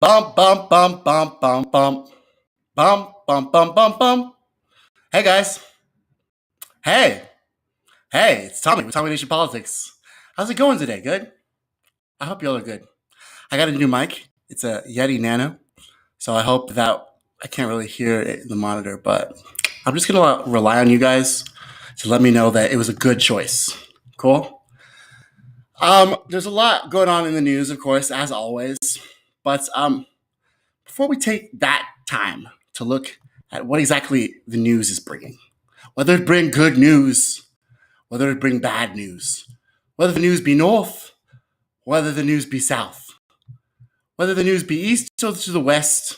Bump, bump, bump, bump, bump, bump. Bump, bump, bump, bump, bump. Hey, guys. Hey. Hey, it's Tommy with Tommy Nation Politics. How's it going today? Good? I hope y'all are good. I got a new mic. It's a Yeti Nano. So I hope that I can't really hear it in the monitor, but I'm just going to rely on you guys to let me know that it was a good choice. Cool? There's a lot going on in the news, of course, as always. But before we take that time to look at what exactly the news is bringing, whether it bring good news, whether it bring bad news, whether the news be north, whether the news be south, whether the news be east or to the west.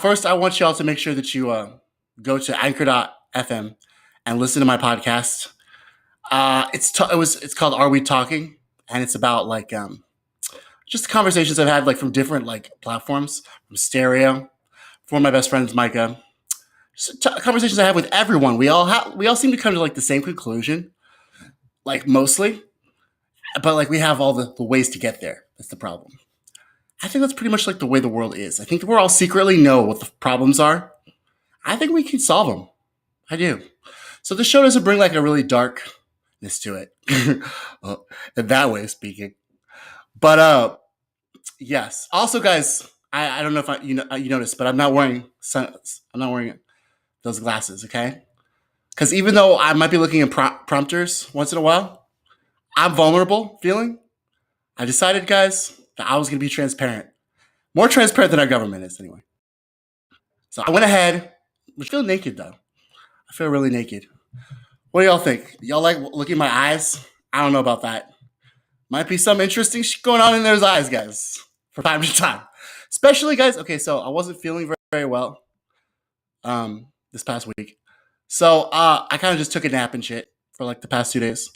First, I want y'all to make sure that you go to anchor.fm and listen to my podcast. It's called Are We Talking? And it's about just conversations I've had from different platforms, from Stereo, from my best friends Micah. Just conversations I have with everyone. We all seem to come to the same conclusion, mostly, but we have all the ways to get there. That's the problem. I think that's pretty much the way the world is. I think we're all secretly know what the problems are. I think we can solve them. I do. So the show doesn't bring a really darkness to it, in that way of speaking. But yes. Also, guys, I don't know if you noticed, but I'm not wearing those glasses. Okay, because even though I might be looking at prompters once in a while, I'm vulnerable feeling. I decided, guys, that I was going to be transparent, more transparent than our government is, anyway. So I went ahead. I feel naked though. I feel really naked. What do y'all think? Y'all like looking at my eyes? I don't know about that. Might be some interesting shit going on in those eyes, guys, from time to time. Especially, guys, okay, so I wasn't feeling very, very well this past week. So I kind of just took a nap and shit for the past 2 days.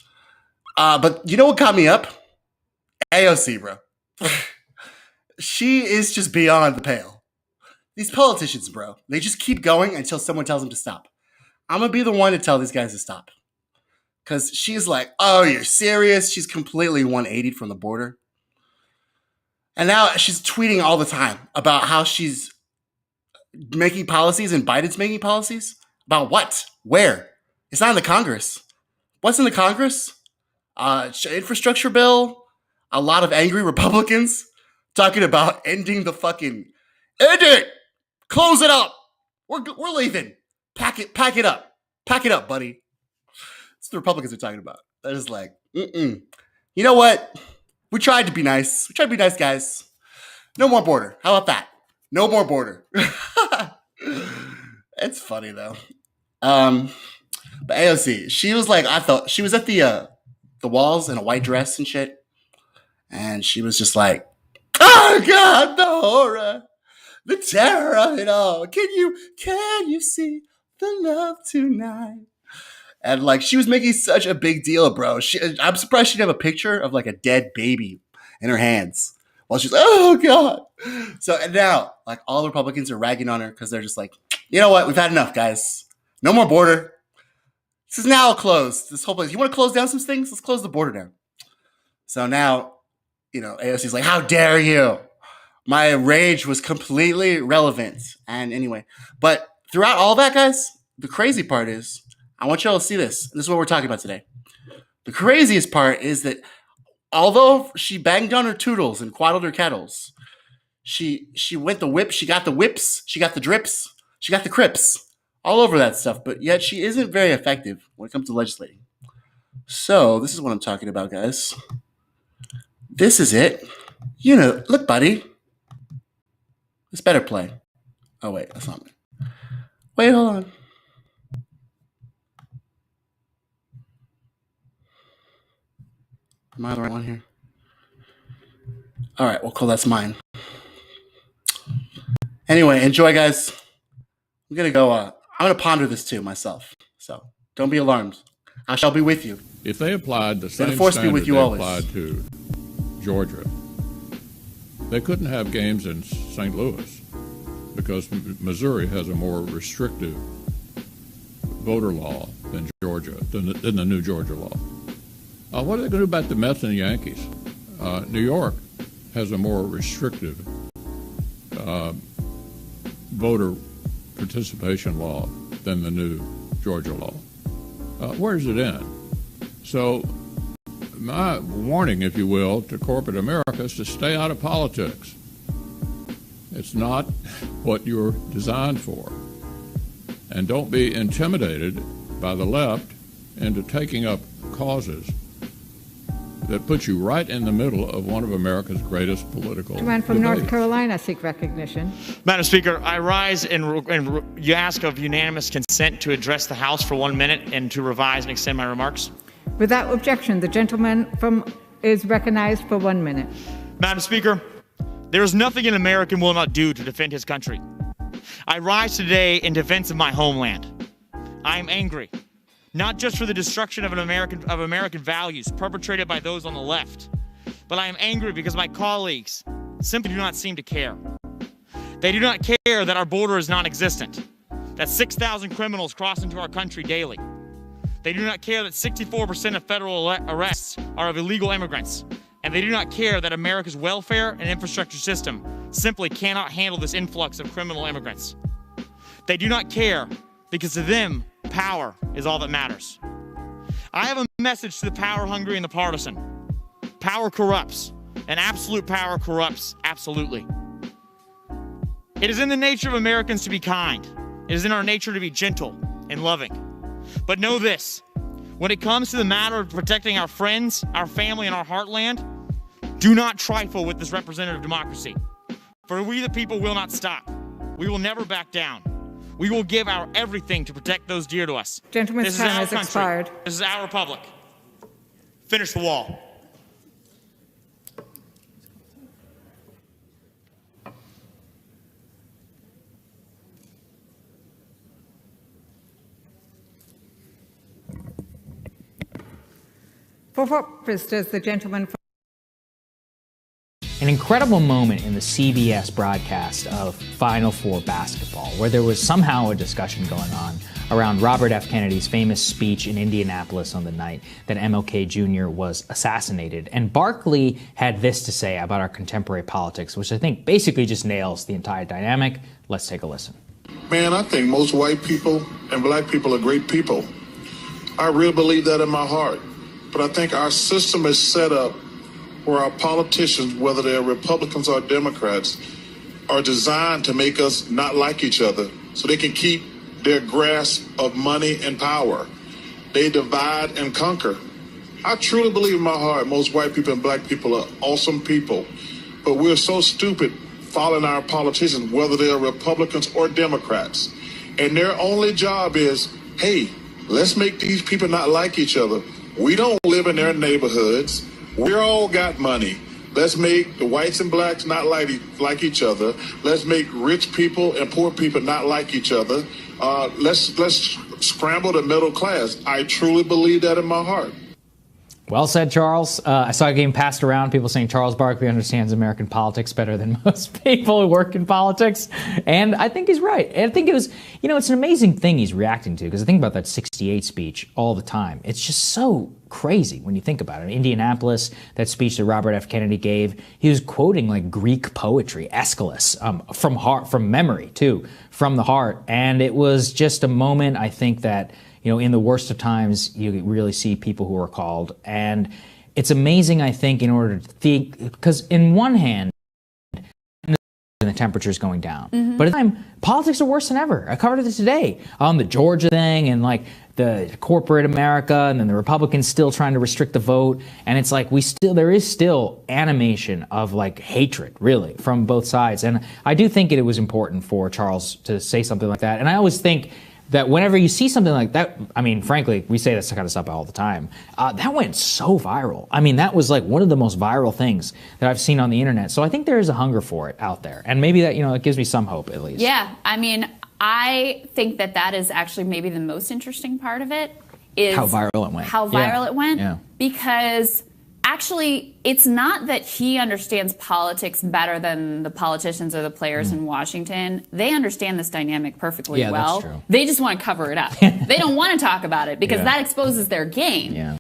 But you know what got me up? AOC, bro. She is just beyond the pale. These politicians, bro, they just keep going until someone tells them to stop. I'm going to be the one to tell these guys to stop. Because she's like, oh, you're serious? She's completely 180'd from the border. And now she's tweeting all the time about how she's making policies and Biden's making policies. About what? Where? It's not in the Congress. What's in the Congress? Infrastructure bill. A lot of angry Republicans talking about ending the fucking... End it! Close it up! We're leaving. Pack it up. Pack it up, buddy. That's what the Republicans are talking about. They're just You know what? We tried to be nice. We tried to be nice, guys. No more border. How about that? No more border. It's funny, though. But AOC, she was I thought she was at the walls in a white dress and shit. And she was just oh, God, the horror, the terror of it all. Can you see the love tonight? And she was making such a big deal, bro. I'm surprised she didn't have a picture of a dead baby in her hands while she's oh God. So and now all the Republicans are ragging on her because they're just you know what? We've had enough, guys. No more border. This is now closed. This whole place. You want to close down some things? Let's close the border down. So now, AOC's how dare you? My rage was completely relevant. And anyway, but throughout all that, guys, the crazy part is, I want y'all to see this. This is what we're talking about today. The craziest part is that although she banged on her toodles and quaddled her kettles, she went the whip, she got the whips, she got the drips, she got the crips, all over that stuff, but yet she isn't very effective when it comes to legislating. So this is what I'm talking about, guys. This is it. Look, buddy. This better play. Oh, wait, that's not me. Wait, hold on. Am I the right one here? All right, well, cool, that's mine. Anyway, enjoy, guys. I'm going to go, I'm going to ponder this too myself. So don't be alarmed. I shall be with you. If they applied the same standard they applied to Georgia, they couldn't have games in St. Louis because Missouri has a more restrictive voter law than Georgia, than the new Georgia law. What are they going to do about the Mets and the Yankees? New York has a more restrictive voter participation law than the new Georgia law. Where does it end? So my warning, if you will, to corporate America is to stay out of politics. It's not what you're designed for. And don't be intimidated by the left into taking up causes that put you right in the middle of one of America's greatest political Gentleman from debates. North Carolina, seek recognition. Madam Speaker, I rise and you ask of unanimous consent to address the House for 1 minute and to revise and extend my remarks. Without objection, the gentleman is recognized for 1 minute. Madam Speaker, there is nothing an American will not do to defend his country. I rise today in defense of my homeland. I am angry, not just for the destruction of American values perpetrated by those on the left, but I am angry because my colleagues simply do not seem to care. They do not care that our border is non-existent, that 6,000 criminals cross into our country daily. They do not care that 64% of federal arrests are of illegal immigrants. And they do not care that America's welfare and infrastructure system simply cannot handle this influx of criminal immigrants. They do not care because to them, power is all that matters. I have a message to the power-hungry and the partisan. Power corrupts, and absolute power corrupts absolutely. It is in the nature of Americans to be kind. It is in our nature to be gentle and loving. But know this, when it comes to the matter of protecting our friends, our family, and our heartland, do not trifle with this representative democracy. For we the people will not stop. We will never back down. We will give our everything to protect those dear to us. Gentleman's time has expired. This is our republic. Finish the wall. For what purpose does the gentleman from An incredible moment in the CBS broadcast of Final Four basketball, where there was somehow a discussion going on around Robert F. Kennedy's famous speech in Indianapolis on the night that MLK Jr. was assassinated. And Barkley had this to say about our contemporary politics, which I think basically just nails the entire dynamic. Let's take a listen. Man, I think most white people and black people are great people. I really believe that in my heart. But I think our system is set up where our politicians, whether they're Republicans or Democrats, are designed to make us not like each other so they can keep their grasp of money and power. They divide and conquer. I truly believe in my heart most white people and black people are awesome people, but we're so stupid following our politicians, whether they're Republicans or Democrats. And their only job is, hey, let's make these people not like each other. We don't live in their neighborhoods. We all got money. Let's make the whites and blacks not like each other. Let's make rich people and poor people not like each other. Let's scramble the middle class. I truly believe that in my heart. Well said, Charles. I saw a game passed around, people saying Charles Barkley understands American politics better than most people who work in politics. And I think he's right. I think it was, it's an amazing thing he's reacting to, because I think about that 68 speech all the time. It's just so crazy when you think about it. In Indianapolis, that speech that Robert F. Kennedy gave, he was quoting like Greek poetry, Aeschylus, from memory too, from the heart. And it was just a moment, I think, that in the worst of times, you really see people who are called. And it's amazing, I think, in order to think, because in one hand, the temperature's going down. Mm-hmm. But at the time, politics are worse than ever. I covered this today on the Georgia thing and like the corporate America, and then the Republicans still trying to restrict the vote. And it's like there is still animation of like hatred, really, from both sides. And I do think it was important for Charles to say something like that. And I always think that whenever you see something like that, I mean, frankly, we say this kind of stuff all the time. That went so viral. I mean, that was like one of the most viral things that I've seen on the internet. So I think there is a hunger for it out there. And maybe that, it gives me some hope at least. Yeah. I mean, I think that is actually maybe the most interesting part of it is how viral it went. How viral it went. Yeah. Because actually, it's not that he understands politics better than the politicians or the players in Washington. They understand this dynamic perfectly well. That's true. They just want to cover it up. They don't want to talk about it because that exposes their game. Yeah.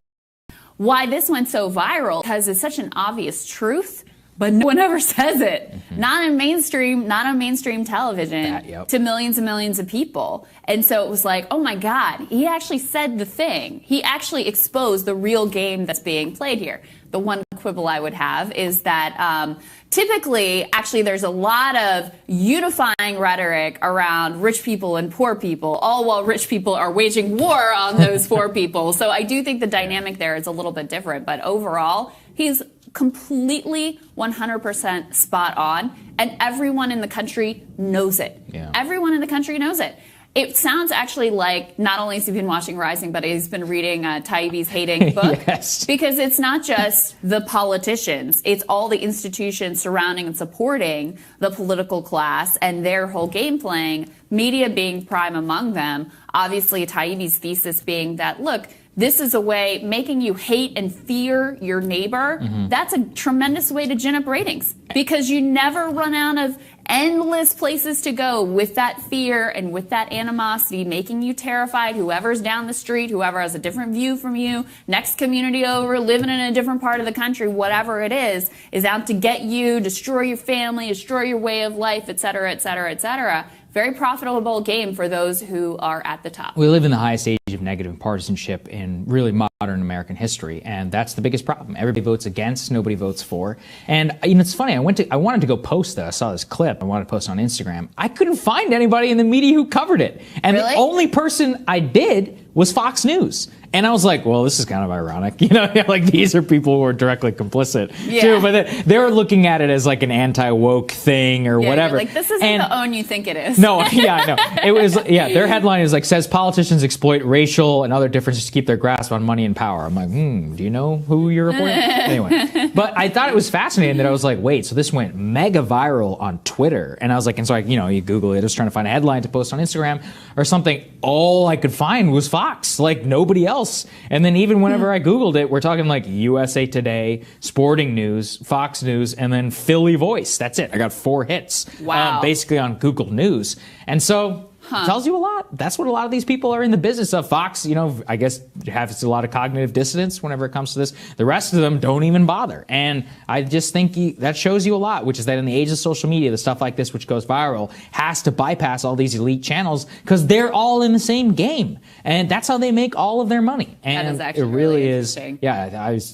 Why this went so viral, because it's such an obvious truth, but no one ever says it. Not on mainstream television to millions and millions of people. And so it was like, oh my God, he actually said the thing. He actually exposed the real game that's being played here. The one quibble I would have is that typically, actually, there's a lot of unifying rhetoric around rich people and poor people, all while rich people are waging war on those poor people. So I do think the dynamic there is a little bit different. But overall, he's completely 100% spot on. And everyone in the country knows it. Yeah. Everyone in the country knows it. It sounds actually like not only has he been watching Rising, but he's been reading Taibbi's Hating book. Yes. Because it's not just the politicians. It's all the institutions surrounding and supporting the political class and their whole game playing, media being prime among them. Obviously, Taibbi's thesis being that, look, this is a way making you hate and fear your neighbor. That's a tremendous way to gin up ratings because you never run out of endless places to go with that fear and with that animosity, making you terrified. Whoever's down the street, whoever has a different view from you, next community over, living in a different part of the country, whatever it is out to get you, destroy your family, destroy your way of life, et cetera, et cetera, et cetera. Very profitable game for those who are at the top. We live in the highest age of negative partisanship in really modern American history, and that's the biggest problem. Everybody votes against, nobody votes for. And it's funny, I wanted to go post that. I saw this clip, I wanted to post it on Instagram. I couldn't find anybody in the media who covered it. And really? The only person I did was Fox News. And I was like, well, this is kind of ironic. Like these are people who are directly complicit too. But they were looking at it as like an anti-woke thing or whatever. Like, this isn't the OWN you think it is. No, I know. It was, their headline is like, says politicians exploit racial and other differences to keep their grasp on money and power. I'm like, do you know who you're reporting? Anyway, but I thought it was fascinating that I was like, wait, so this went mega viral on Twitter. And I was like, and so you Google it, I was trying to find a headline to post on Instagram or something. All I could find was Fox, like nobody else. And then even whenever I Googled it, we're talking like USA Today, Sporting News, Fox News, and then Philly Voice. That's it. I got 4 hits. Wow. Basically on Google News. And so it tells you a lot. That's what a lot of these people are in the business of. Fox, I guess has a lot of cognitive dissonance whenever it comes to this. The rest of them don't even bother. And I just think that shows you a lot, which is that in the age of social media, the stuff like this, which goes viral, has to bypass all these elite channels because they're all in the same game. And that's how they make all of their money. And that is actually it really is.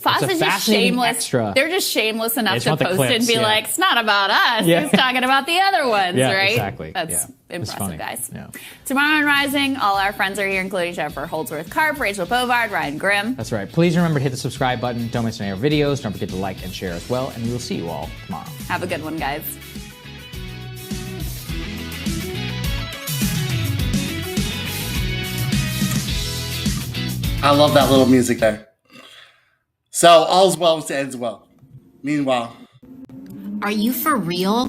Fox is just shameless. Extra. They're just shameless enough to post it and be like, it's not about us. It's talking about the other ones, right? Exactly. That's impressive, guys. Yeah. Tomorrow on Rising, all our friends are here, including Jennifer Holdsworth Karp, Rachel Bovard, Ryan Grimm. That's right. Please remember to hit the subscribe button. Don't miss any of our videos. Don't forget to like and share as well. And we will see you all tomorrow. Have a good one, guys. I love that little music there. So, all's well that ends well. Meanwhile. Are you for real?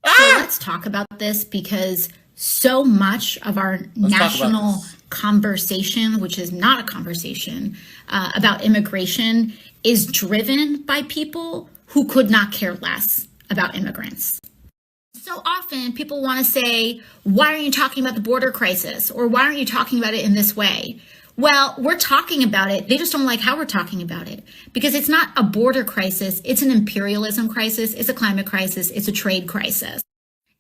So let's talk about this because so much of our national conversation, which is not a conversation about immigration, is driven by people who could not care less about immigrants. So often people want to say, why aren't you talking about the border crisis? Or why aren't you talking about it in this way? Well, we're talking about it. They just don't like how we're talking about it because it's not a border crisis. It's an imperialism crisis. It's a climate crisis. It's a trade crisis.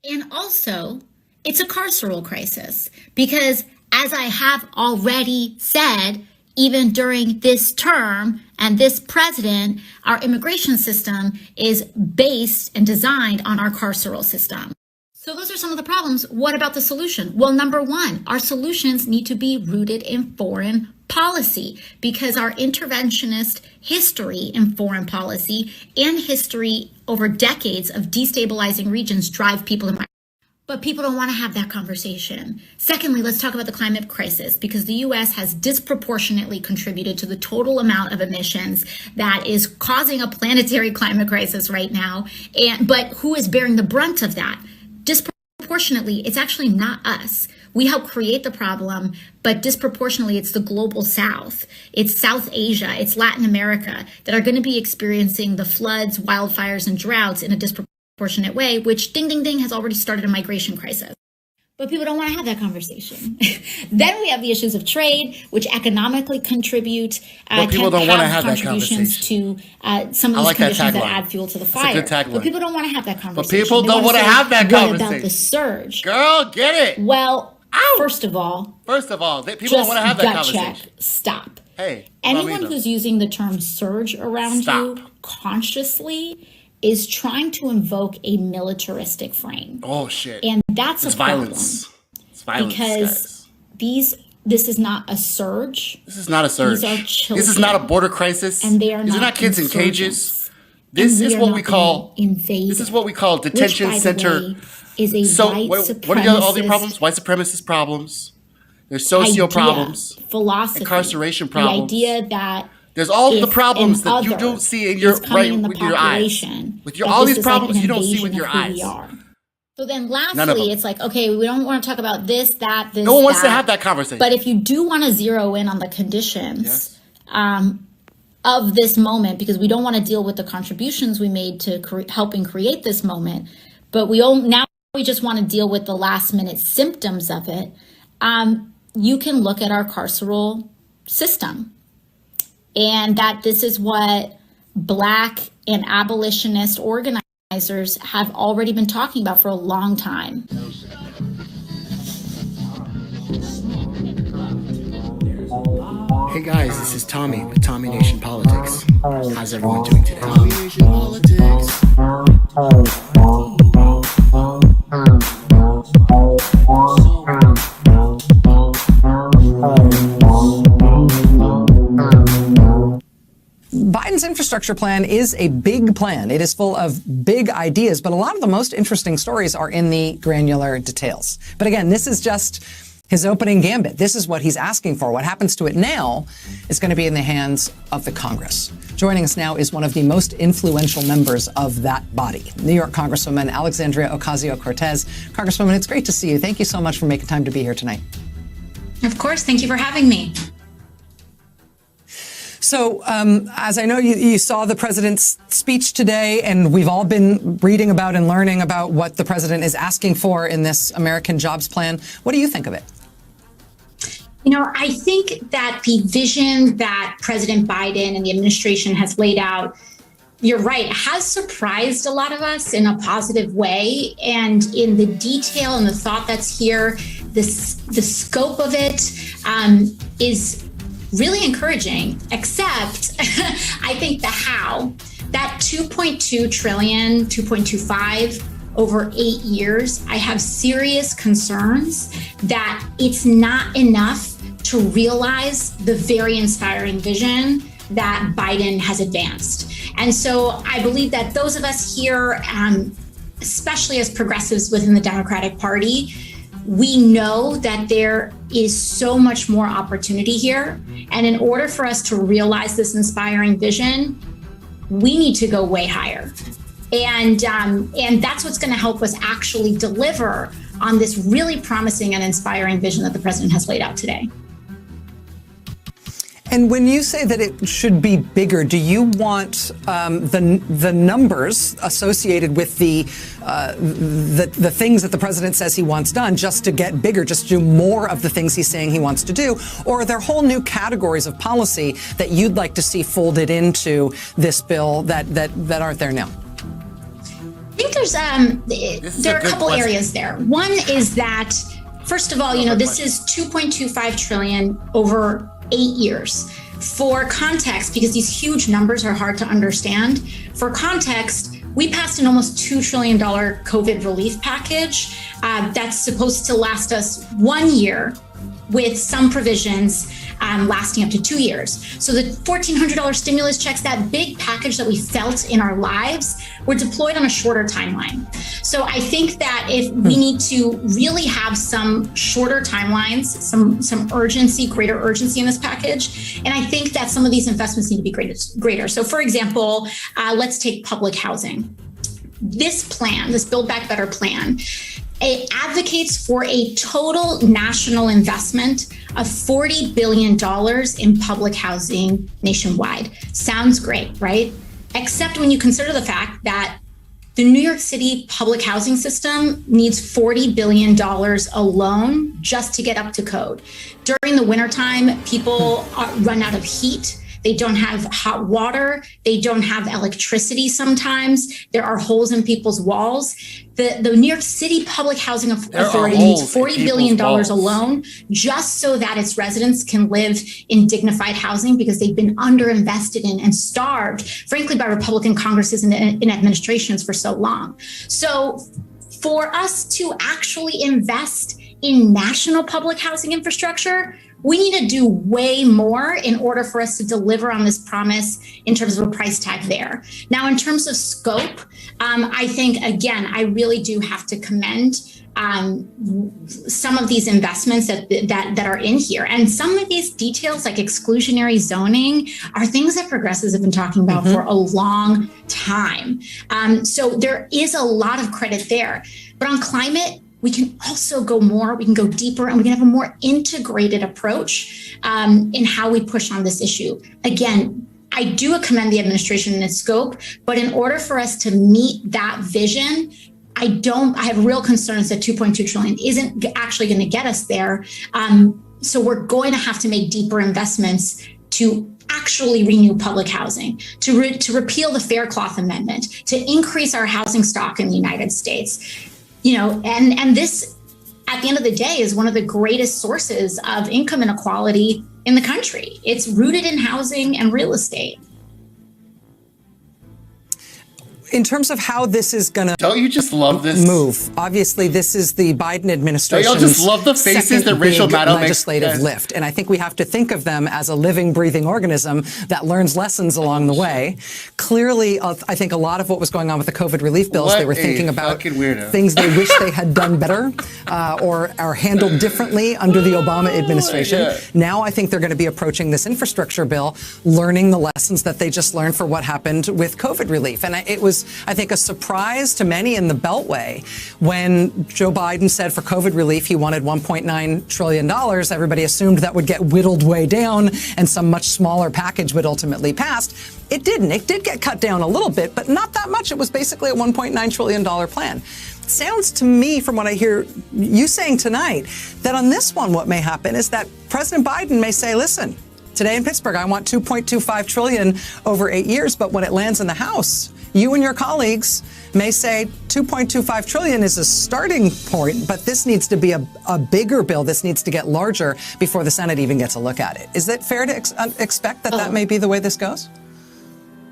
And also, it's a carceral crisis because, as I have already said, even during this term and this president, our immigration system is based and designed on our carceral system. So those are some of the problems. What about the solution? Well, number one, our solutions need to be rooted in foreign policy because our interventionist history in foreign policy and history over decades of destabilizing regions drive people to. But people don't want to have that conversation. Secondly, let's talk about the climate crisis because the U.S. has disproportionately contributed to the total amount of emissions that is causing a planetary climate crisis right now. But who is bearing the brunt of that? Disproportionately, it's actually not us. We help create the problem, but disproportionately, it's the global South. It's South Asia, it's Latin America that are going to be experiencing the floods, wildfires, and droughts in a disproportionate way, which ding, ding, ding has already started a migration crisis. But people don't want to have that conversation. Then we have the issues of trade, which economically contribute. But people don't want to have that contributions to some of these conditions that add fuel to the fire. But people don't want to have that conversation. But people don't want to have that conversation. What about the surge? Girl, get it. Well, first of all, people don't want to have that conversation. Check. Stop. Hey, anyone who's using the term surge around you consciously is trying to invoke a militaristic frame. Oh shit! And that's a problem. Violence. It's violence, because this is not a surge. This is not a surge. These are children. This is not a border crisis. And they are These are not kids in cages. This is what we call invaded. This is what we call detention center. Is a what are all the problems? White supremacist problems. There's socio problems. Philosophy. Incarceration problems. The idea that there's all the problems that you don't see in your with your eyes. With all these problems you don't see with your eyes. So then lastly, it's like, okay, we don't want to talk about this, that, this, no one wants to have that conversation. But if you do want to zero in on the conditions of this moment, because we don't want to deal with the contributions we made to helping create this moment, but we just want to deal with the last minute symptoms of it, you can look at our carceral system. And that this is what Black and abolitionist organizers have already been talking about for a long time. Hey guys, this is Tommy with Tommy Nation Politics. How's everyone doing today? Tommy Nation Politics. Biden's infrastructure plan is a big plan. It is full of big ideas, but a lot of the most interesting stories are in the granular details. But again, this is just his opening gambit. This is what he's asking for. What happens to it now is going to be in the hands of the Congress. Joining us now is one of the most influential members of that body, New York Congresswoman Alexandria Ocasio-Cortez. Congresswoman, it's great to see you. Thank you so much for making time to be here tonight. Of course. Thank you for having me. So, as I know, you saw the president's speech today, and we've all been reading about and learning about what the president is asking for in this American jobs plan. What do you think of it? You know, I think that the vision that President Biden and the administration has laid out, you're right, has surprised a lot of us in a positive way. And in the detail and the thought that's here, the scope of it is really encouraging, except I think the how, that 2.2 trillion, 2.25 over 8 years, I have serious concerns that it's not enough to realize the very inspiring vision that Biden has advanced. And so I believe that those of us here, especially as progressives within the Democratic Party, we know that there is so much more opportunity here. And in order for us to realize this inspiring vision, we need to go way higher. And that's what's going to help us actually deliver on this really promising and inspiring vision that the president has laid out today. And when you say that it should be bigger, do you want the numbers associated with the things that the president says he wants done just to get bigger, just to do more of the things he's saying he wants to do? Or are there whole new categories of policy that you'd like to see folded into this bill that aren't there now? I think there are a couple areas there. One is that, first of all, this is 2.25 trillion over 8 years. For context, because these huge numbers are hard to understand, for context, we passed an almost $2 trillion COVID relief package that's supposed to last us 1 year with some provisions lasting up to 2 years. So the $1,400 stimulus checks, that big package that we felt in our lives, were deployed on a shorter timeline. So I think that if we need to really have some shorter timelines, some urgency, greater urgency in this package, and I think that some of these investments need to be greater. So for example, let's take public housing. This plan, this Build Back Better plan, it advocates for a total national investment of $40 billion in public housing nationwide. Sounds great, right? Except when you consider the fact that The New York City public housing system needs $40 billion alone just to get up to code. During the wintertime, people run out of heat. They don't have hot water. They don't have electricity sometimes. There are holes in people's walls. The New York City Public Housing Authority needs $40 billion alone just so that its residents can live in dignified housing, because they've been underinvested in and starved, frankly, by Republican Congresses and administrations for so long. So for us to actually invest in national public housing infrastructure, we need to do way more in order for us to deliver on this promise in terms of a price tag there. Now, in terms of scope, I think, again, I really do have to commend some of these investments that are in here. And some of these details, like exclusionary zoning, are things that progressives have been talking about for a long time. So there is a lot of credit there. But on climate, we can also go more, we can go deeper, and we can have a more integrated approach in how we push on this issue. Again, I do commend the administration in its scope, but in order for us to meet that vision, I have real concerns that 2.2 trillion isn't actually going to get us there. So we're going to have to make deeper investments to actually renew public housing, to repeal the Faircloth Amendment, to increase our housing stock in the United States. And this, at the end of the day, is one of the greatest sources of income inequality in the country. It's rooted in housing and real estate. In terms of how this is going to don't you just love this move? Obviously, this is the Biden administration's don't y'all just love the faces that Rachel Maddow makes legislative lift, and I think we have to think of them as a living, breathing organism that learns lessons along the way. Clearly, I think a lot of what was going on with the COVID relief bills, they were thinking about things they wish they had done better or handled differently under the Obama administration. Now, I think they're going to be approaching this infrastructure bill, learning the lessons that they just learned for what happened with COVID relief, and it was, I think, a surprise to many in the Beltway when Joe Biden said for COVID relief he wanted $1.9 trillion. Everybody assumed that would get whittled way down and some much smaller package would ultimately pass. It didn't. It did get cut down a little bit, but not that much. It was basically a $1.9 trillion plan. Sounds to me, from what I hear you saying tonight, that on this one what may happen is that President Biden may say, listen, today in Pittsburgh, I want $2.25 trillion over 8 years, but when it lands in the House, you and your colleagues may say $2.25 trillion is a starting point, but this needs to be a bigger bill. This needs to get larger before the Senate even gets a look at it. Is it fair to expect that that may be the way this goes?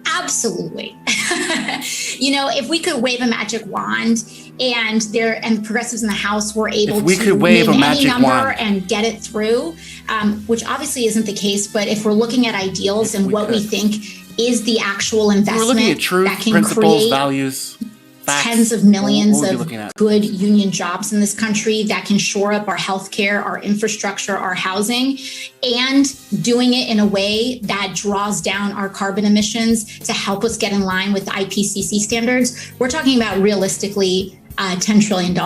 Absolutely. If we could wave a magic wand and progressives in the House were able to name any number and get it through, which obviously isn't the case, but if we're looking at ideals and what we think is the actual investment that can create values, tens of millions of good union jobs in this country, that can shore up our healthcare, our infrastructure, our housing, and doing it in a way that draws down our carbon emissions to help us get in line with the IPCC standards, we're talking about realistically $10 trillion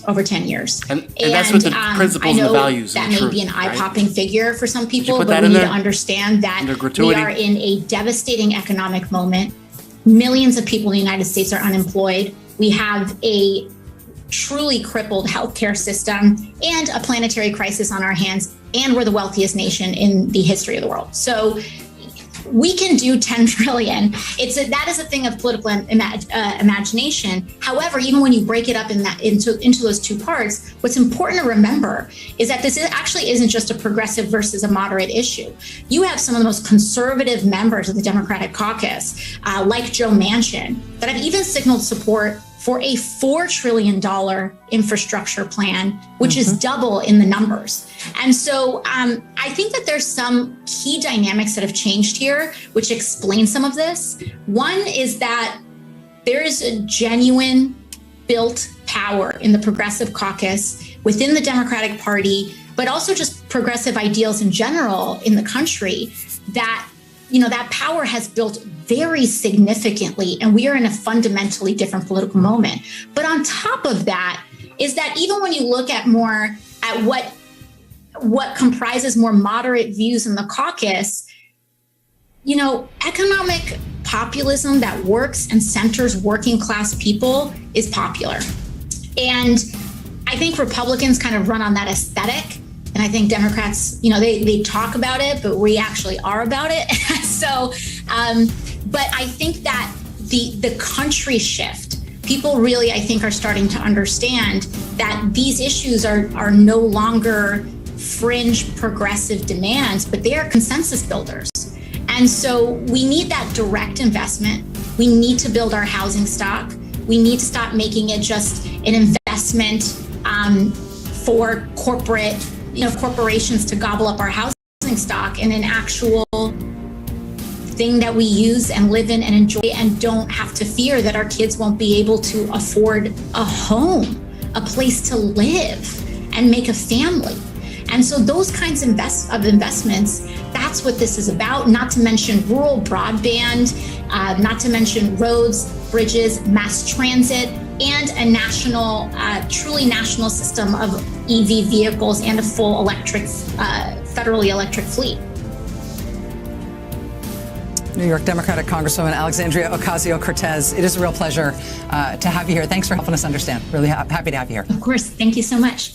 over 10 years. And that's what the principles and the values that may be an eye-popping figure for some people, but we need to understand that we are in a devastating economic moment. Millions of people in the United States are unemployed. We have a truly crippled healthcare system and a planetary crisis on our hands, and we're the wealthiest nation in the history of the world. So we can do 10 trillion. That is a thing of political imagination. However, even when you break it up into those two parts, what's important to remember is that this actually isn't just a progressive versus a moderate issue. You have some of the most conservative members of the Democratic caucus, like Joe Manchin, that have even signaled support for a $4 trillion infrastructure plan, which is double in the numbers. And so I think that there's some key dynamics that have changed here, which explain some of this. One is that there is a genuine built power in the progressive caucus within the Democratic Party, but also just progressive ideals in general in the country, that that power has built very significantly, and we are in a fundamentally different political moment. But on top of that is that even when you look at what comprises more moderate views in the caucus, economic populism that works and centers working class people is popular. And I think Republicans kind of run on that aesthetic. And I think Democrats, they talk about it, but we actually are about it. So, but I think that the country shift, people really, I think, are starting to understand that these issues are no longer fringe progressive demands, but they are consensus builders. And so we need that direct investment. We need to build our housing stock. We need to stop making it just an investment for corporations to gobble up our housing stock, and an actual thing that we use and live in and enjoy, and don't have to fear that our kids won't be able to afford a home, a place to live and make a family. And so those kinds of investments, that's what this is about, not to mention rural broadband, not to mention roads, bridges, mass transit, and a national, truly national system of EV vehicles and a full electric, federally electric fleet. New York Democratic Congresswoman Alexandria Ocasio-Cortez, it is a real pleasure to have you here. Thanks for helping us understand. Really happy to have you here. Of course. Thank you so much.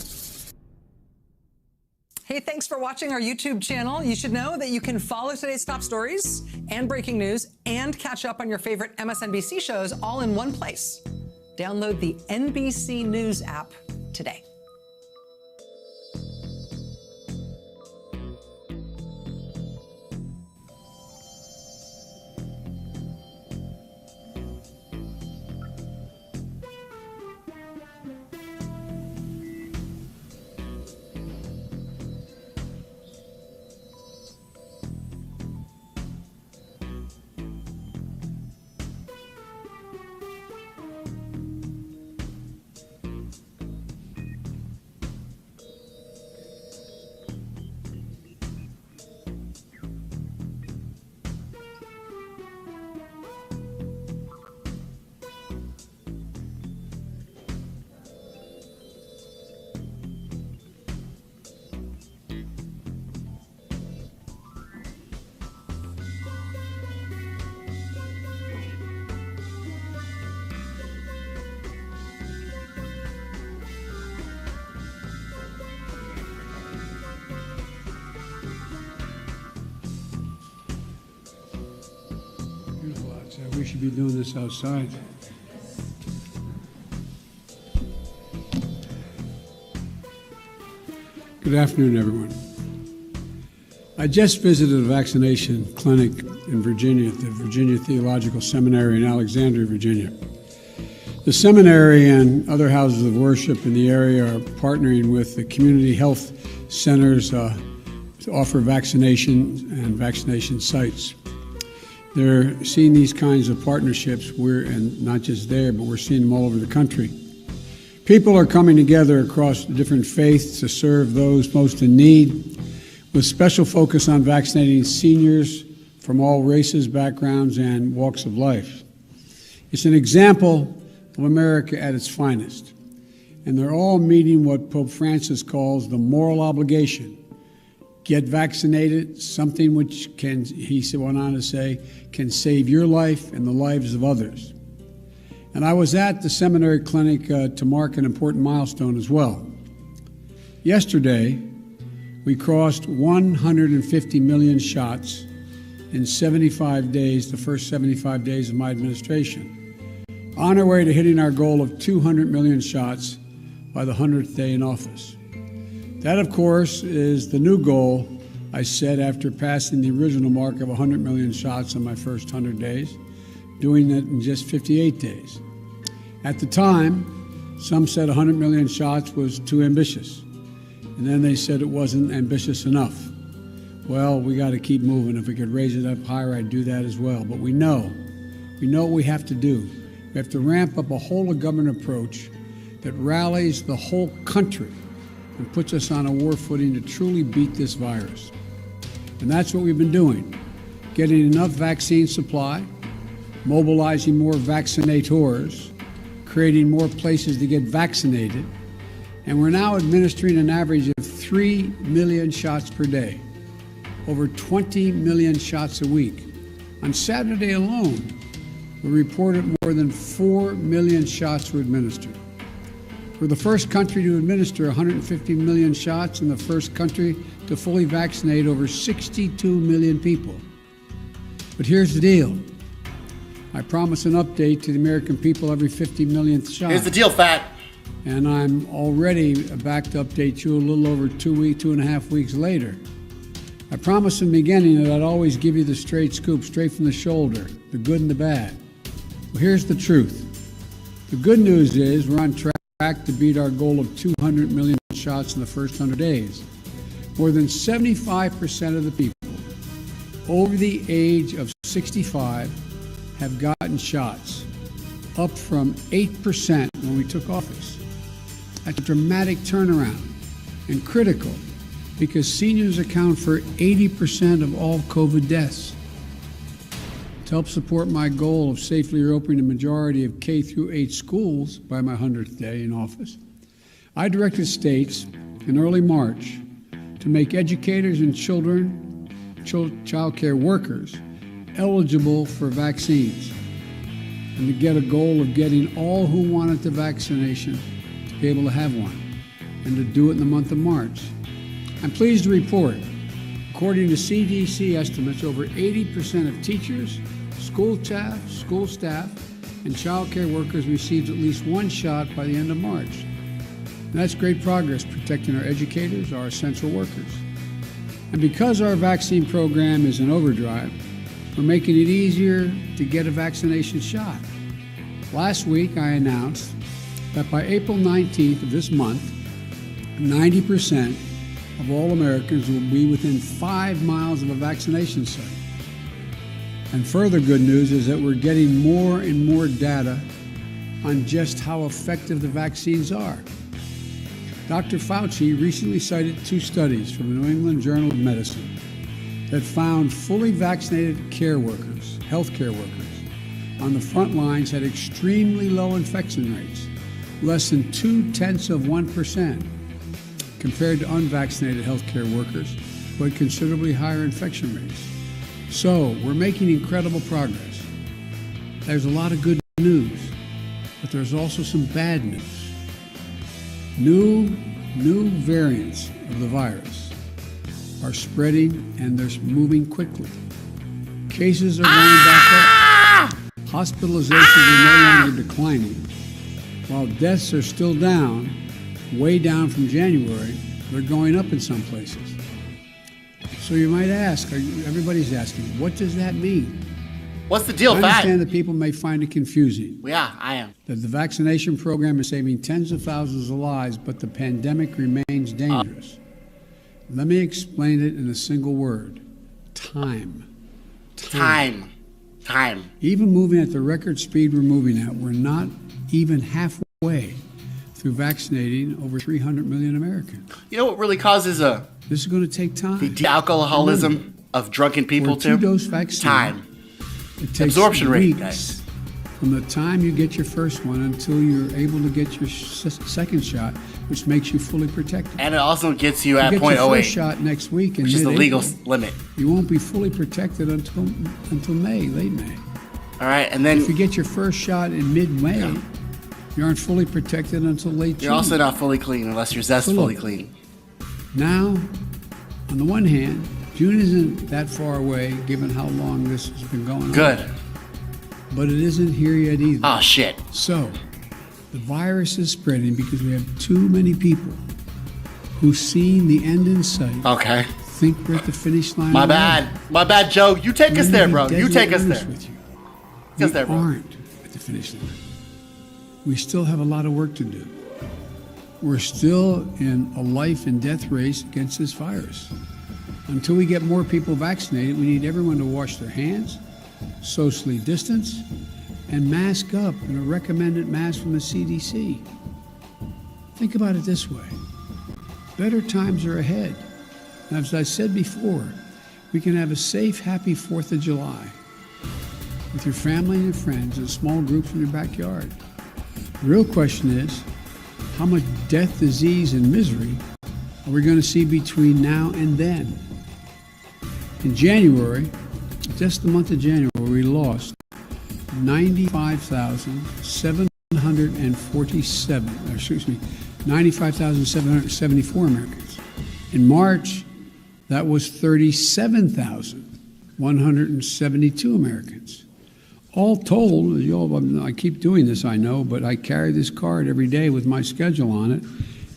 Hey, thanks for watching our YouTube channel. You should know that you can follow today's top stories and breaking news and catch up on your favorite MSNBC shows all in one place. Download the NBC News app today. We should be doing this outside. Good afternoon, everyone. I just visited a vaccination clinic in Virginia at the Virginia Theological Seminary in Alexandria, Virginia. The seminary and other houses of worship in the area are partnering with the community health centers to offer vaccinations and vaccination sites. They're seeing these kinds of partnerships, and not just there, but we're seeing them all over the country. People are coming together across different faiths to serve those most in need, with special focus on vaccinating seniors from all races, backgrounds, and walks of life. It's an example of America at its finest, and they're all meeting what Pope Francis calls the moral obligation. Get vaccinated, something which can, he went on to say, can save your life and the lives of others. And I was at the seminary clinic to mark an important milestone as well. Yesterday, we crossed 150 million shots in 75 days, the first 75 days of my administration, on our way to hitting our goal of 200 million shots by the 100th day in office. That, of course, is the new goal I set after passing the original mark of 100 million shots in my first 100 days, doing it in just 58 days. At the time, some said 100 million shots was too ambitious, and then they said it wasn't ambitious enough. Well, we got to keep moving. If we could raise it up higher, I'd do that as well. But we know what we have to do. We have to ramp up a whole-of-government approach that rallies the whole country and puts us on a war footing to truly beat this virus. And that's what we've been doing, getting enough vaccine supply, mobilizing more vaccinators, creating more places to get vaccinated, and we're now administering an average of 3 million shots per day, over 20 million shots a week. On Saturday alone, we reported more than 4 million shots were administered. We're the first country to administer 150 million shots and the first country to fully vaccinate over 62 million people. But here's the deal. I promise an update to the American people every 50 millionth shot. Here's the deal, Fat. And I'm already back to update you a little over 2.5 weeks later. I promised in the beginning that I'd always give you the straight scoop, straight from the shoulder, the good and the bad. Well, here's the truth. The good news is we're on track to beat our goal of 200 million shots in the first 100 days. More than 75% of the people over the age of 65 have gotten shots, up from 8% when we took office. That's a dramatic turnaround and critical because seniors account for 80% of all COVID deaths. To help support my goal of safely reopening the majority of K through 8 schools by my 100th day in office, I directed states in early March to make educators and child care workers eligible for vaccines and to get a goal of getting all who wanted the vaccination to be able to have one and to do it in the month of March. I'm pleased to report, according to CDC estimates, over 80% of teachers, school staff, and child care workers received at least one shot by the end of March. And that's great progress protecting our educators, our essential workers. And because our vaccine program is in overdrive, we're making it easier to get a vaccination shot. Last week, I announced that by April 19th of this month, 90% of all Americans will be within 5 miles of a vaccination site. And further good news is that we're getting more and more data on just how effective the vaccines are. Dr. Fauci recently cited 2 studies from the New England Journal of Medicine that found fully vaccinated care workers, healthcare workers, on the front lines had extremely low infection rates, less than 0.2%, compared to unvaccinated healthcare workers who had considerably higher infection rates. So we're making incredible progress. There's a lot of good news, but there's also some bad news. New variants of the virus are spreading and they're moving quickly. Cases are going back up. Hospitalizations are no longer declining. While deaths are still down, way down from January, they're going up in some places. So you might ask, everybody's asking, what does that mean? What's the deal, I Fat? understand that people may find it confusing. Yeah, I am. That the vaccination program is saving tens of thousands of lives, but the pandemic remains dangerous. Let me explain it in a single word. Time. Even moving at the record speed we're moving at, we're not even halfway through vaccinating over 300 million Americans. You know what really causes This is going to take time. the alcoholism of drunken people For a too? 2-dose vaccine, Time. it takes Absorption rate, weeks guys. from the time you get your first one until you're able to get your second shot, which makes you fully protected. And it also gets you at You get your first 0.08, shot next week, in which is the legal mid-April. limit. You won't be fully protected until May, late May. All right, and then If you get your first shot in mid-May, you aren't fully protected until late June. you're also not fully clean unless you're So fully look, clean. Now, on the one hand, June isn't that far away given how long this has been going on. Good. But it isn't here yet either. Oh, shit. So, the virus is spreading because we have too many people who've seen the end in sight, Okay. think we're at the finish line. My already. bad. My bad, Joe. You take us Let me there, be bro. You deadly take us honest there. with you. Take us We there, bro. aren't at the finish line. We still have a lot of work to do. We're still in a life and death race against this virus. Until we get more people vaccinated, we need everyone to wash their hands, socially distance, and mask up in a recommended mask from the CDC. Think about it this way. Better times are ahead. And as I said before, we can have a safe, happy 4th of July with your family and your friends in small groups in your backyard. The real question is, how much death, disease, and misery are we going to see between now and then? In January, just the month of January, we lost 95,774 Americans. In March, that was 37,172 Americans. All told, I keep doing this, I know, but I carry this card every day with my schedule on it.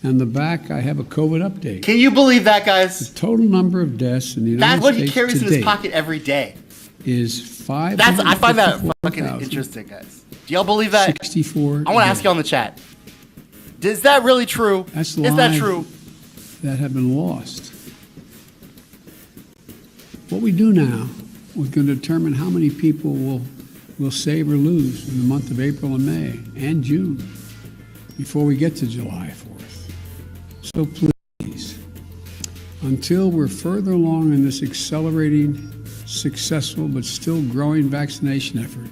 And the back, I have a COVID update. Can you believe that, guys? The total number of deaths in the United States That's what he carries in his pocket every day. Is 5. I find that fucking interesting, guys. Do y'all believe that? 64. I want to ask you on the chat. Is that really true? That's Is that true? That have been lost. What we do now, we're going to determine how many people will save or lose in the month of April and May and June before we get to July 4th. So please, until we're further along in this accelerating, successful, but still growing vaccination effort,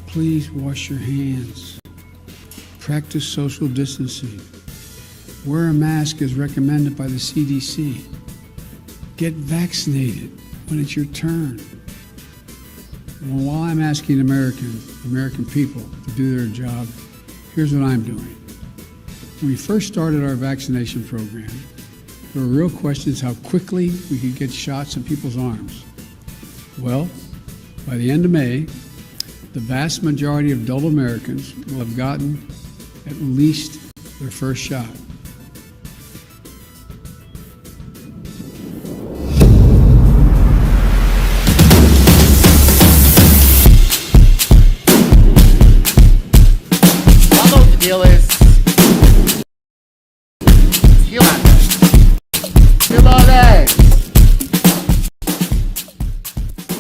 please wash your hands. Practice social distancing. Wear a mask as recommended by the CDC. Get vaccinated when it's your turn. Well, while I'm asking American people to do their job, here's what I'm doing. When we first started our vaccination program, there were real questions how quickly we could get shots in people's arms. Well, by the end of May, the vast majority of adult Americans will have gotten at least their first shot. Deal is heal our legs.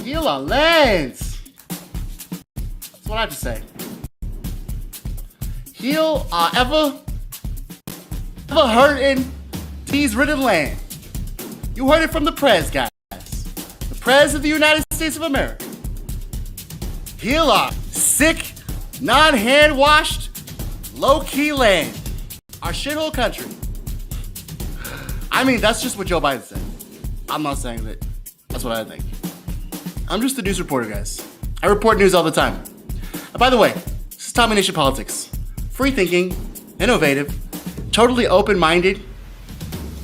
Heal our legs. That's what I have to say. Heal our ever hurting, disease-ridden land. You heard it from the Prez, guys. The Prez of the United States of America. Heal our sick, non-hand-washed, low-key land. Our shithole country. I mean, that's just what Joe Biden said. I'm not saying that. That's what I think. I'm just a news reporter, guys. I report news all the time. And by the way, this is Tommy Nation Politics. Free thinking, innovative, totally open-minded,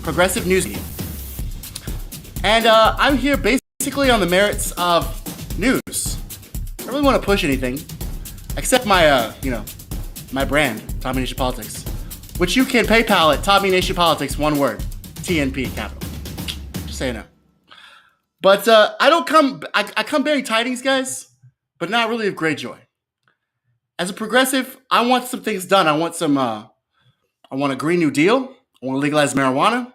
progressive news. And I'm here basically on the merits of news. I don't really want to push anything, except my, my brand, Tommy Nation Politics, which you can PayPal at Tommy Nation Politics, one word, TNP, capital. Just so you know. But I come bearing tidings, guys, but not really of great joy. As a progressive, I want some things done. I want a Green New Deal. I want to legalize marijuana.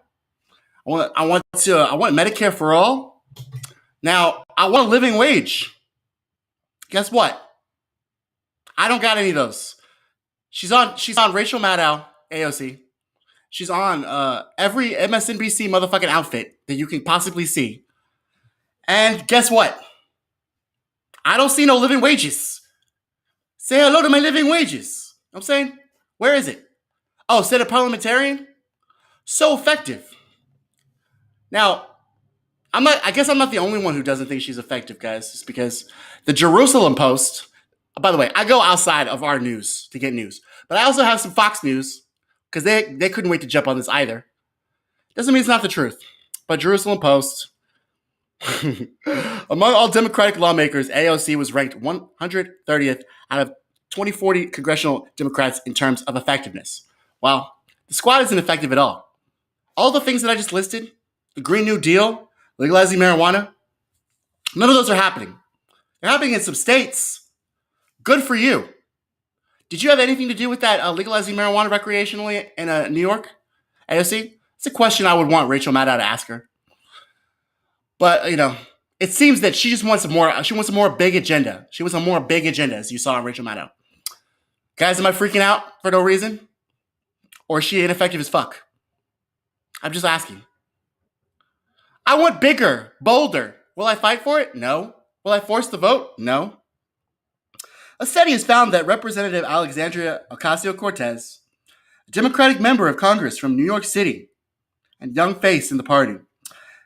I want Medicare for all. Now, I want a living wage. Guess what? I don't got any of those. She's on Rachel Maddow, AOC. She's on every MSNBC motherfucking outfit that you can possibly see. And guess what? I don't see no living wages. Say hello to my living wages. You know what I'm saying? Where is it? Oh, Senate parliamentarian? So effective. Now, I guess I'm not the only one who doesn't think she's effective, guys. It's because the Jerusalem Post, by the way, I go outside of our news to get news. But I also have some Fox News, because they couldn't wait to jump on this either. Doesn't mean it's not the truth. But Jerusalem Post, among all Democratic lawmakers, AOC was ranked 130th out of 2040 Congressional Democrats in terms of effectiveness. Well, the squad isn't effective at all. All the things that I just listed, the Green New Deal, legalizing marijuana, none of those are happening. They're happening in some states. Good for you. Did you have anything to do with that legalizing marijuana recreationally in New York, AOC? It's a question I would want Rachel Maddow to ask her. But, it seems that she just wants a more big agenda. She wants a more big agenda, as you saw in Rachel Maddow. Guys, am I freaking out for no reason? Or is she ineffective as fuck? I'm just asking. I want bigger, bolder. Will I fight for it? No. Will I force the vote? No. A study has found that Representative Alexandria Ocasio-Cortez, a Democratic member of Congress from New York City and young face in the party,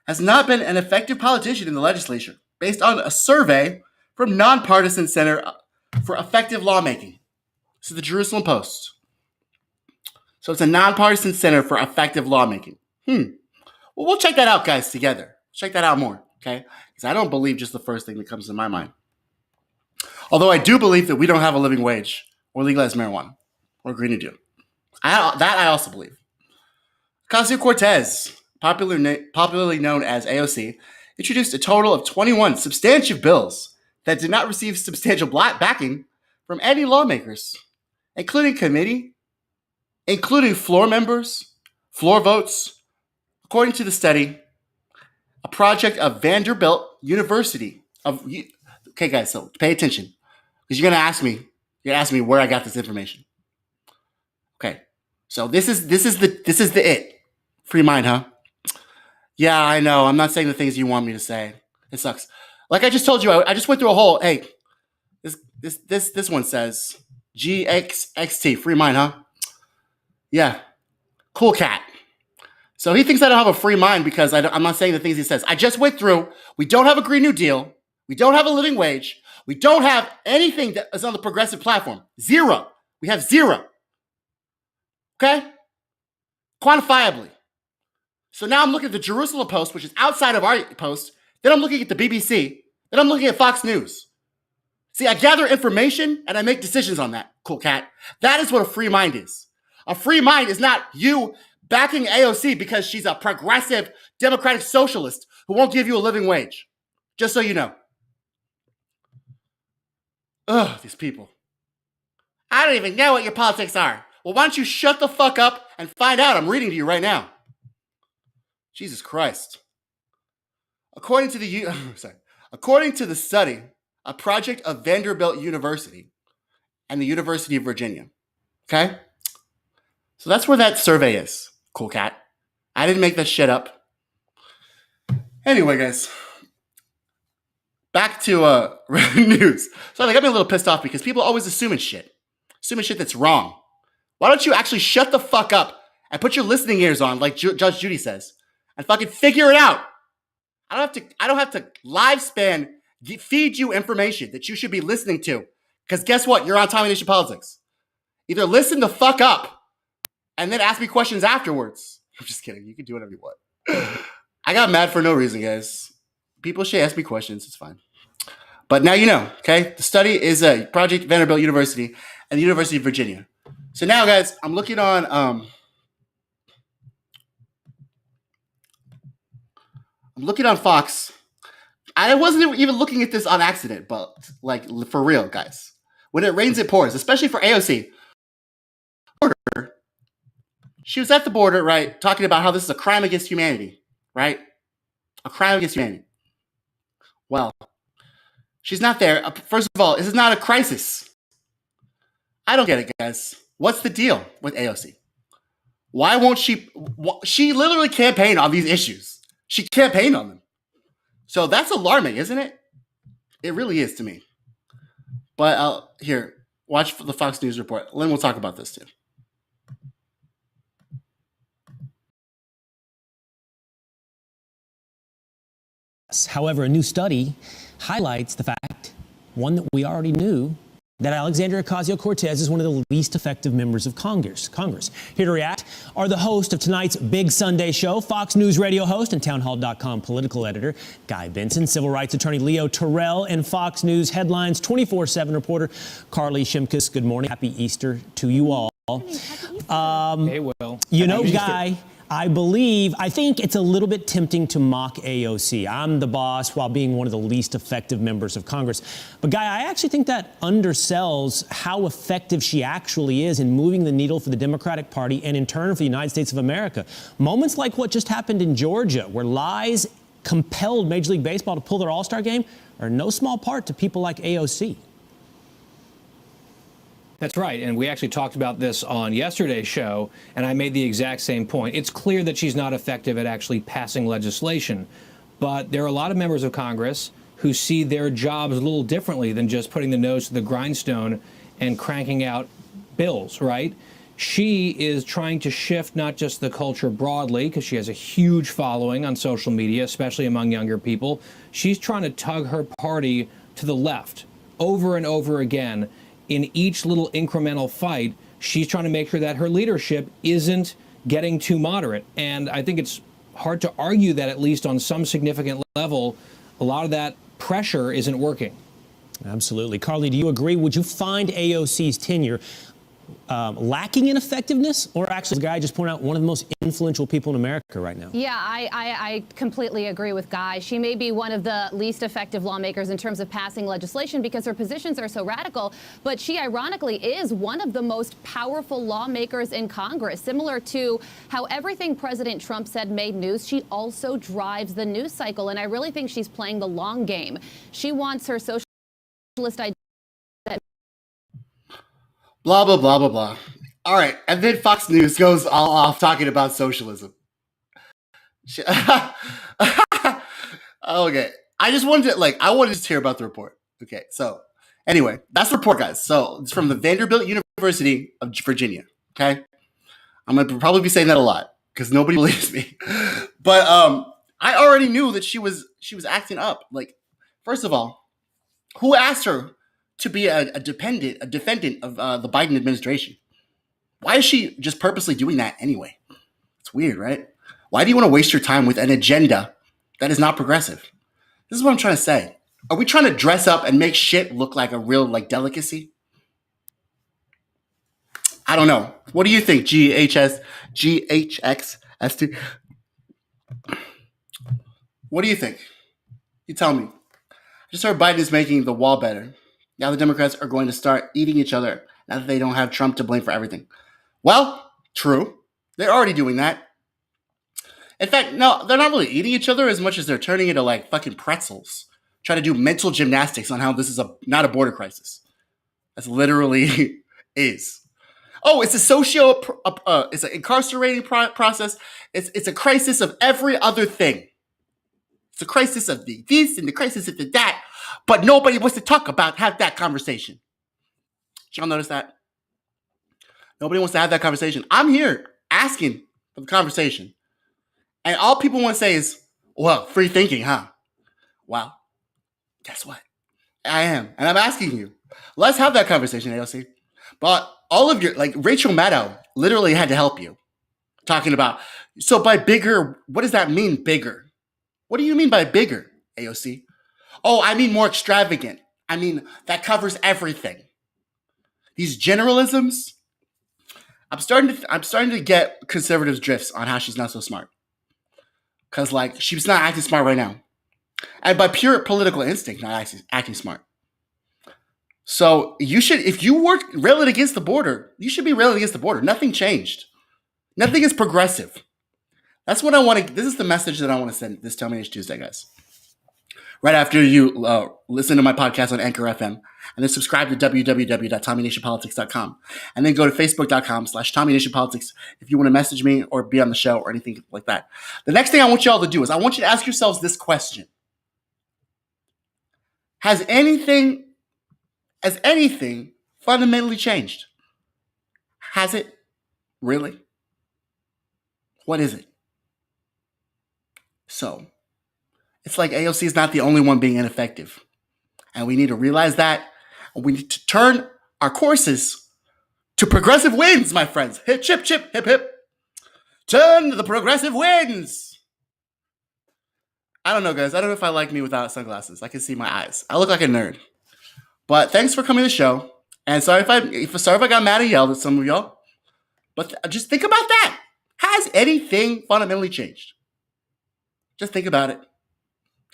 has not been an effective politician in the legislature. based on a survey from Nonpartisan Center for Effective Lawmaking. This is the Jerusalem Post. So it's a nonpartisan center for effective lawmaking. Well, we'll check that out, guys, together. Check that out more, okay? Because I don't believe just the first thing that comes to my mind. Although I do believe that we don't have a living wage or legalized marijuana or Green New Deal. That I also believe. Ocasio-Cortez, popularly known as AOC, introduced a total of 21 substantive bills that did not receive substantial backing from any lawmakers, including floor members, floor votes. According to the study, a project of Vanderbilt University okay, guys, so pay attention because you're gonna ask me where I got this information. Okay, so this is the free mind, huh? Yeah, I know. I'm not saying the things you want me to say. It sucks. Like I just told you, I just went through a whole. Hey, this one says GXXT, free mind, huh? Yeah, cool cat. So he thinks I don't have a free mind because I'm not saying the things he says. I just went through. We don't have a Green New Deal. We don't have a living wage. We don't have anything that is on the progressive platform. Zero. We have zero. Okay? Quantifiably. So now I'm looking at the Jerusalem Post, which is outside of our post. Then I'm looking at the BBC. Then I'm looking at Fox News. See, I gather information and I make decisions on that. Cool cat. That is what a free mind is. A free mind is not you backing AOC because she's a progressive democratic socialist who won't give you a living wage. Just so you know. Ugh, these people. I don't even know what your politics are. Well, why don't you shut the fuck up and find out? I'm reading to you right now. Jesus Christ. According to the study, a project of Vanderbilt University and the University of Virginia. Okay? So that's where that survey is. Cool cat. I didn't make that shit up. Anyway, guys. Back to news. So they got me a little pissed off because people are always assuming shit. Assuming shit that's wrong. Why don't you actually shut the fuck up and put your listening ears on like Judge Judy says and fucking figure it out? I don't have to live span feed you information that you should be listening to. Because guess what? You're on Tommy Nation Politics. Either listen the fuck up and then ask me questions afterwards. I'm just kidding. You can do whatever you want. I got mad for no reason, guys. People should ask me questions. It's fine. But now you know, okay? The study is a Project Vanderbilt University and the University of Virginia. So now, guys, I'm looking on Fox. I wasn't even looking at this on accident, but like for real, guys. When it rains, it pours, especially for AOC. She was at the border, right, talking about how this is a crime against humanity, right? A crime against humanity. Well, she's not there. First of all, this is not a crisis. I don't get it, guys. What's the deal with AOC? Why won't she? She literally campaigned on these issues. She campaigned on them. So that's alarming, isn't it? It really is to me. But here, watch the Fox News report. Then we'll talk about this too. However, a new study highlights the fact, one that we already knew, that Alexandria Ocasio-Cortez is one of the least effective members of Congress. Here to react are the host of tonight's Big Sunday Show, Fox News radio host and townhall.com political editor Guy Benson, civil rights attorney Leo Terrell, and Fox News Headlines 24/7 reporter Carly Shimkus. Good morning. Happy Easter to you all. Hey, Will. You know, Guy, I think it's a little bit tempting to mock AOC. I'm the boss while being one of the least effective members of Congress. But Guy, I actually think that undersells how effective she actually is in moving the needle for the Democratic Party and in turn for the United States of America. Moments like what just happened in Georgia, where lies compelled Major League Baseball to pull their All-Star game, are no small part to people like AOC. That's right. And we actually talked about this on yesterday's show, and I made the exact same point. It's clear that she's not effective at actually passing legislation. But there are a lot of members of Congress who see their jobs a little differently than just putting the nose to the grindstone and cranking out bills, right? she is trying to shift not just the culture broadly, because she has a huge following on social media, especially among younger people. She's trying to tug her party to the left over and over again. In each little incremental fight, she's trying to make sure that her leadership isn't getting too moderate. And I think it's hard to argue that, at least on some significant level, a lot of that pressure isn't working. Absolutely. Carly, do you agree? Would you find AOC's tenure lacking in effectiveness, or actually, the guy just pointed out, one of the most influential people in America right now? Yeah, I completely agree with Guy. She may be one of the least effective lawmakers in terms of passing legislation because her positions are so radical, but she ironically is one of the most powerful lawmakers in Congress. Similar to how everything President Trump said made news, she also drives the news cycle, and I really think she's playing the long game. She wants her socialist idea. Blah, blah, blah, blah, blah. All right. And then Fox News goes all off talking about socialism. Okay. I just wanted to, I wanted to just hear about the report. Okay. So, anyway, that's the report, guys. So, it's from the Vanderbilt University of Virginia. Okay. I'm going to probably be saying that a lot because nobody believes me. But I already knew that she was acting up. First of all, who asked her to be a defendant of the Biden administration? Why is she just purposely doing that anyway? It's weird, right? Why do you want to waste your time with an agenda that is not progressive? This is what I'm trying to say. Are we trying to dress up and make shit look like a real delicacy? I don't know. What do you think, GHXST? What do you think? You tell me. I just heard Biden is making the wall better. Now the Democrats are going to start eating each other now that they don't have Trump to blame for everything. Well, true. They're already doing that. In fact, no, they're not really eating each other as much as they're turning into fucking pretzels. Trying to do mental gymnastics on how this is not a border crisis. That's literally is. Oh, it's a it's an incarcerating process. It's a crisis of every other thing. It's a crisis of this and the crisis of that. But nobody wants to have that conversation. Did y'all notice that? Nobody wants to have that conversation. I'm here asking for the conversation. And all people want to say is, well, free thinking, huh? Well, guess what? I am. And I'm asking you. Let's have that conversation, AOC. But all of your, Rachel Maddow literally had to help you. Talking about, so by bigger, what does that mean, bigger? What do you mean by bigger, AOC? Oh, I mean more extravagant. I mean, that covers everything. These generalisms, I'm starting to get conservatives' drifts on how she's not so smart. Because, she's not acting smart right now. And by pure political instinct, not acting smart. So you should, if you were railing against the border, you should be railing against the border. Nothing changed. Nothing is progressive. That's what I want to, this is the message that I want to send this Tell Me Nation Tuesday, guys. Right after you listen to my podcast on Anchor FM, and then subscribe to www.TommyNationPolitics.com, and then go to Facebook.com/TommyNationPolitics if you want to message me or be on the show or anything like that. The next thing I want you all to do is I want you to ask yourselves this question. Has anything fundamentally changed? Has it? Really? What is it? So, it's like AOC is not the only one being ineffective. And we need to realize that. We need to turn our courses to progressive wins, my friends. Hip, chip, chip, hip, hip. Turn to the progressive wins. I don't know, guys. I don't know if I like me without sunglasses. I can see my eyes. I look like a nerd. But thanks for coming to the show. And sorry if I got mad and yelled at some of y'all. But just think about that. Has anything fundamentally changed? Just think about it.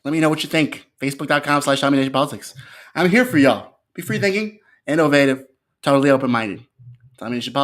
Let me know what you think. Facebook.com/TommyNationPolitics. I'm here for y'all. Be free thinking, innovative, totally open-minded. Tommy Nation Politics.